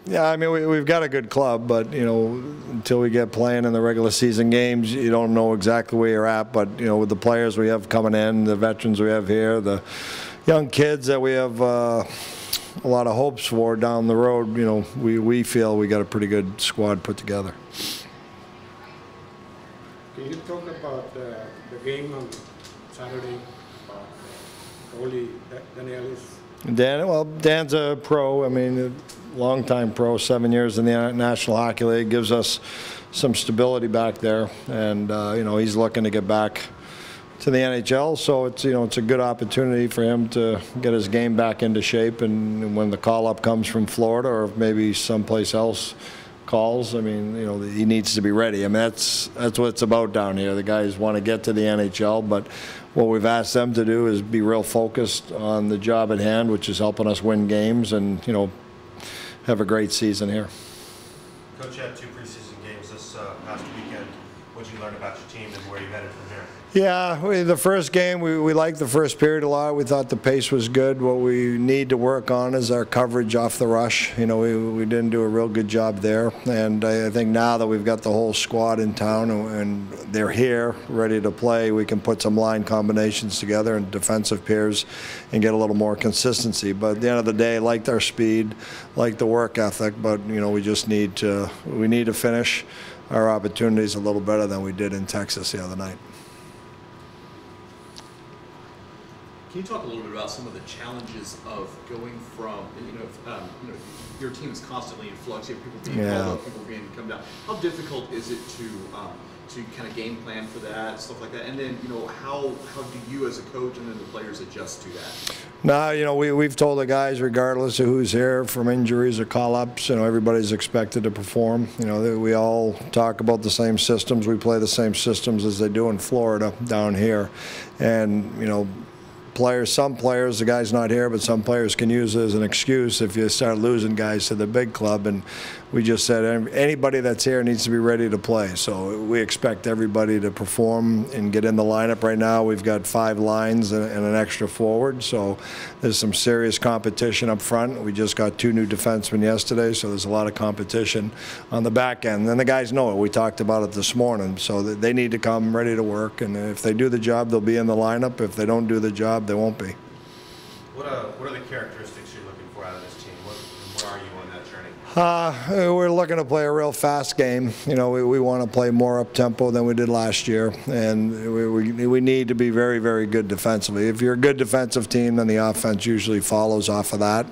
Yeah, I mean, we've got a good club, but, you know, until we get playing in the regular season games, you don't know exactly where you're at. But, you know, with the players we have coming in, the veterans we have here, the young kids that we have a lot of hopes for down the road, you know, we feel we got a pretty good squad put together. Can you talk about the game on Saturday? Goalie Daniel Well, Dan's a pro. I mean, a long-time pro, 7 years in the National Hockey League, gives us some stability back there, and you know, he's looking to get back to the NHL. So it's, you know, it's a good opportunity for him to get his game back into shape. And when the call-up comes from Florida or maybe someplace else calls, I mean, you know, he needs to be ready. I mean, that's what it's about down here. The guys want to get to the NHL, but what we've asked them to do is be real focused on the job at hand, which is helping us win games and, you know, have a great season here. Coach, you had 2 preseason games this past weekend. What did you learn about your team and where you headed from here? Yeah, the first game, we liked the first period a lot. We thought the pace was good. What we need to work on is our coverage off the rush. You know, we didn't do a real good job there. And I think now that we've got the whole squad in town and they're here, ready to play, we can put some line combinations together and defensive pairs and get a little more consistency. But at the end of the day, liked our speed, liked the work ethic, but, you know, we just need to finish our opportunities a little better than we did in Texas the other night. Can you talk a little bit about some of the challenges of going from, you know, your team is constantly in flux. You have people being called up, people being come down. How difficult is it to kind of game plan for that, stuff like that? And then, you know, how do you as a coach and then the players adjust to that? No, you know, we've told the guys, regardless of who's here, from injuries or call-ups, you know, everybody's expected to perform. You know, we all talk about the same systems. We play the same systems as they do in Florida down here. And, you know, some players, the guy's not here, but some players can use it as an excuse if you start losing guys to the big club. And we just said anybody that's here needs to be ready to play. So we expect everybody to perform and get in the lineup. Right now we've got 5 lines and an extra forward, so there's some serious competition up front. We just got 2 new defensemen yesterday, so there's a lot of competition on the back end. And the guys know it. We talked about it this morning, so they need to come ready to work. And if they do the job, they'll be in the lineup. If they don't do the job, they won't be. What are the characteristics you're looking for out of this team? Where are you on that journey? We're looking to play a real fast game. You know, we want to play more up-tempo than we did last year, and we need to be very, very good defensively. If you're a good defensive team, then the offense usually follows off of that.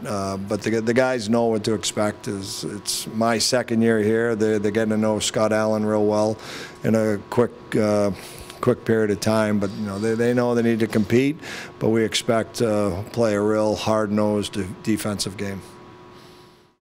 But the guys know what to expect. It's my second year here. They're getting to know Scott Allen real well in a quick period of time, but you know they know they need to compete, but we expect to play a real hard-nosed defensive game.